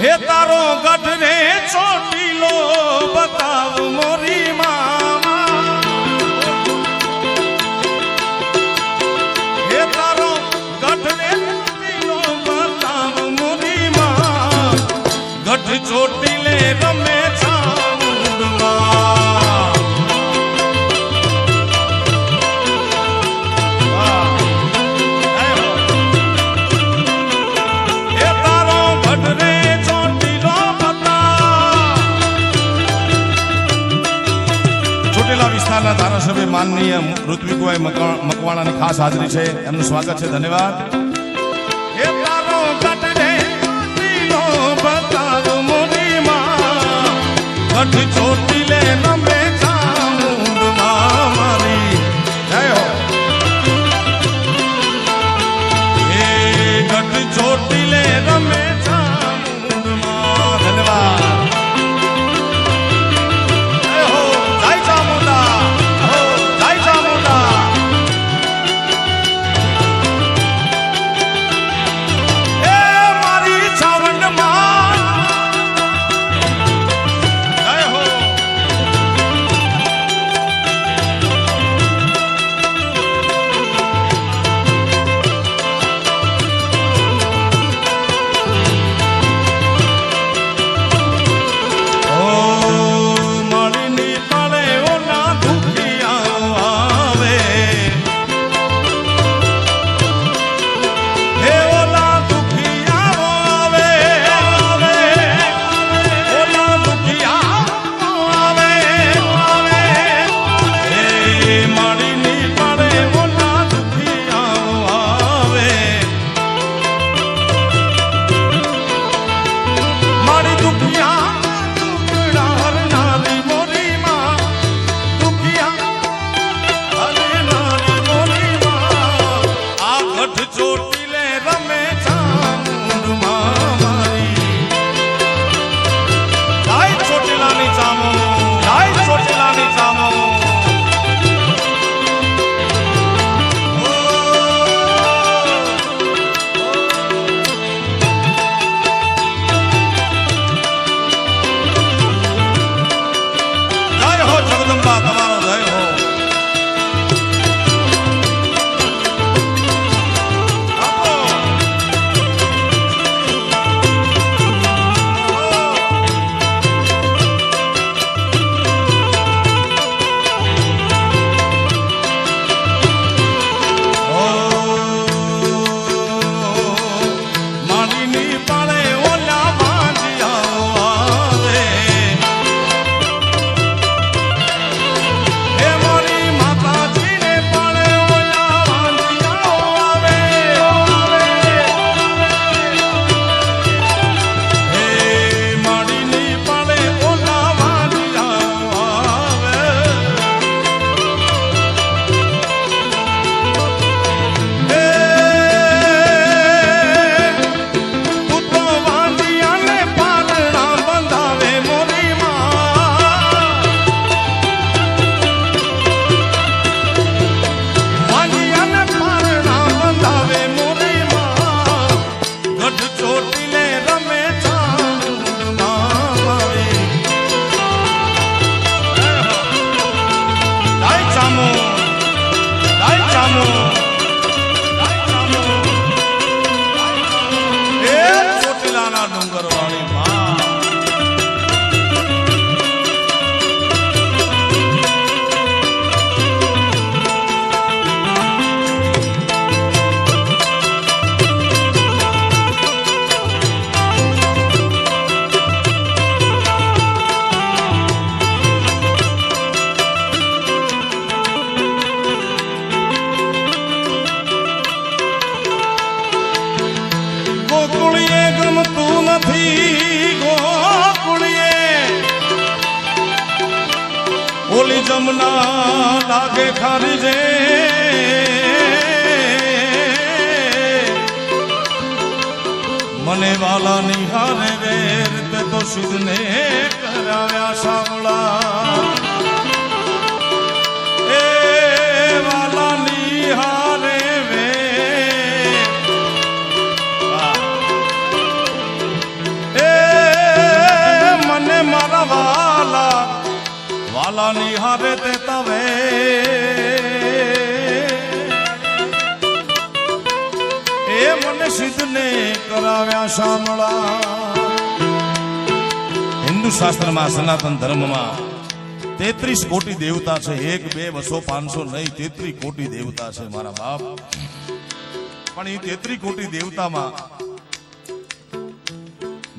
હે તારો ગઢ રે ચોટીલો બતાવ મોરી મામા હે તારો ગઢ રે ચોટીલો બતાવ મોરી માં ગઢ ચોટીલે રમે વિસ્તારના ધારાસભ્ય માનનીય ઋત્વિકભાઈ મકવાણાની ખાસ હાજરી છે એમનું સ્વાગત છે ધન્યવાદ હે તારો ગઢ રે ચોટીલો બતાવ મોરી માં ગઢ ચોટીલે રમે ચામુંડમાં મારી જય હો હે ગઢ ચોટીલે રમે ચામુંડમાં ધન્યવાદ ઓલી જમના લાગે ખારી જે મને વાલા નિહારે વેર તે તો સિદ્ધને કરાવ્યા સાવળા એ વાલા નિહારે વેર એ વાલાની હારે તે તવે એ મને સિદ્ધને કરાવ્યા શામળા. હિન્દુ શાસ્ત્રમાં સનાતન ધર્મમાં 33 કોટી દેવતા છે. 1 2 200 500 નહીં, 33 કોટી દેવતા છે મારા બાપ. પણ એ 33 કોટી દેવતામાં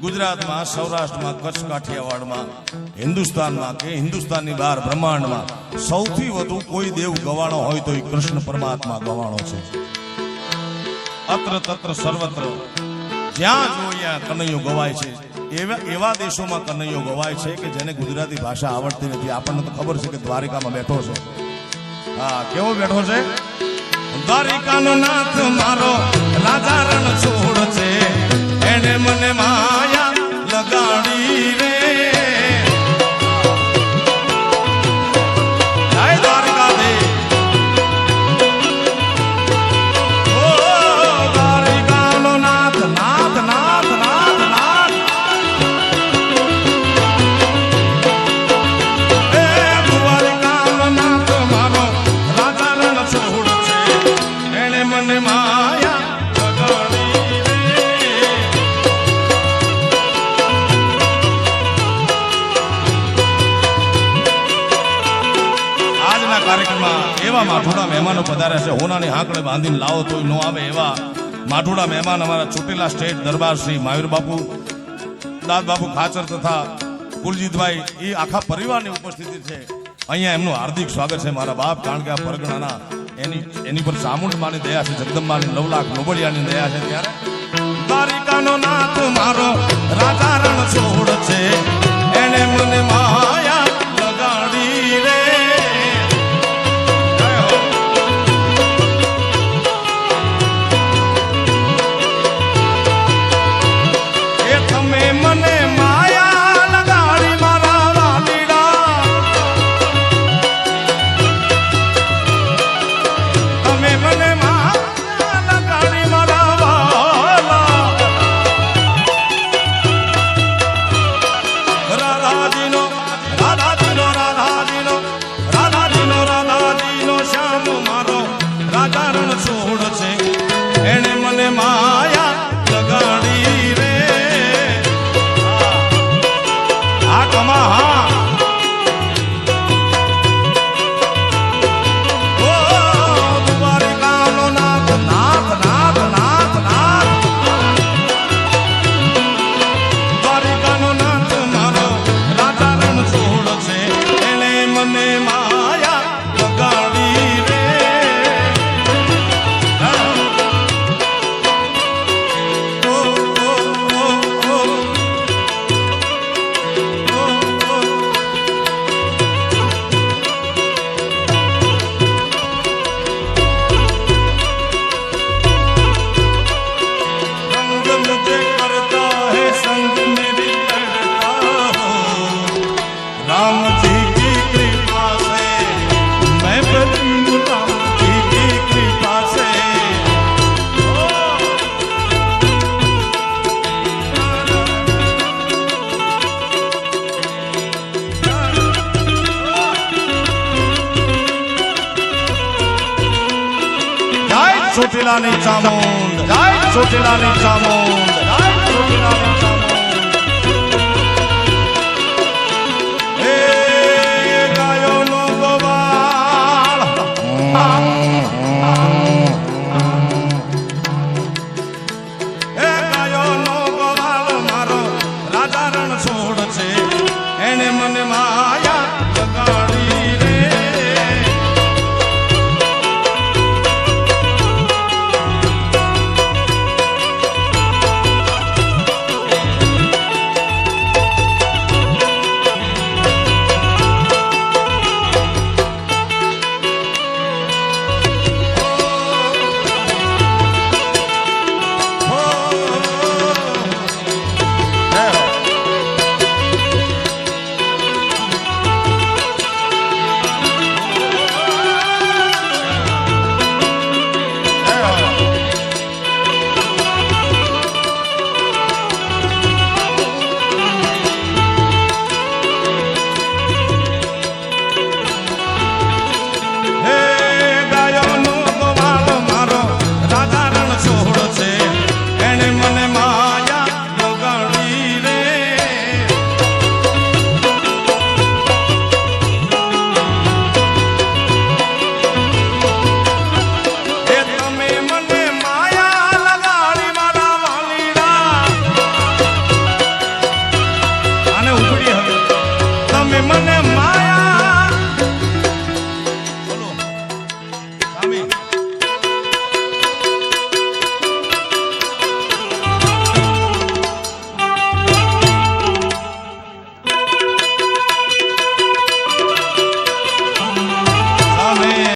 ગુજરાતમાં, સૌરાષ્ટ્રમાં, કચ્છ કાઠિયાવાડમાં, હિન્દુસ્તાનમાં કે હિન્દુસ્તાનની બહાર બ્રહ્માંડમાં સૌથી વધુ કોઈ દેવ ગવાણો હોય તો એ કૃષ્ણ પરમાત્મા ગવાણો છે. અત્ર તત્ર સર્વત્ર જ્યાં જોઈએ કનૈયો ગવાય છે. એવા દેશોમાં કનૈયો ગવાય છે કે જેને ગુજરાતી ભાષા આવડતી નથી. આપણને તો ખબર છે કે દ્વારિકામાં બેઠો છે. હા, કેવો બેઠો છે? દ્વારિકાનો નાથ મારો રાજા રણ છોડ છે, એને મને માયા લગાડી રે. જય દ્વારકાધીશ. ઓ દ્વારિકાનો નાથ, નાથ નાથ નાથ નાથ. એ દ્વારિકાનો નાથ મારો રાજા રણ છોડ છે, એને મને માયા એવા માઠોડા મહેમાનો પધાર્યા છે. હોનાની હાંકડે બાંધીને લાવો તોય ન આવે એવા માઠોડા મહેમાન અમારા ચોટીલા સ્ટેટ દરબાર શ્રી મહાવીર બાપુ, દાદ બાપુ ખાચર તથા કુલજીતભાઈ, એ આખા પરિવારની ઉપસ્થિતિ છે. અહીંયા એમનું હાર્દિક સ્વાગત છે મારા બાપ. કારણ કે આ પરગણાના એની પર ચામુંડમાની દયા છે, જગદંબાની 9 લાખ નોબલિયાની દયા છે. ત્યારે દ્વારિકાનો નાથ મારો રાજા રણ છોડ છે, એને મને માયા લગાડી રે. મને માયા લગાડી મારા વાલીડા, તમે મને માયા લગાડી મારા વાલા. રાધાજીનો રાધાજીનો રાધાજીનો રાધાજીનો રાધાજીનો શ્યામ મારો રાજા રણ છોડ છે, એને મને માયા લગાડી રે. દ્વારિકાનો નાથ, નાથ નાથ નાથ નાથ. દ્વારિકાનો નાથ મારો રાજા રણ છોડ છે, એને મને માયા લગાડી રે. ચોટીલાની ચામુંડ, જય ચોટીલાની ચામુંડ.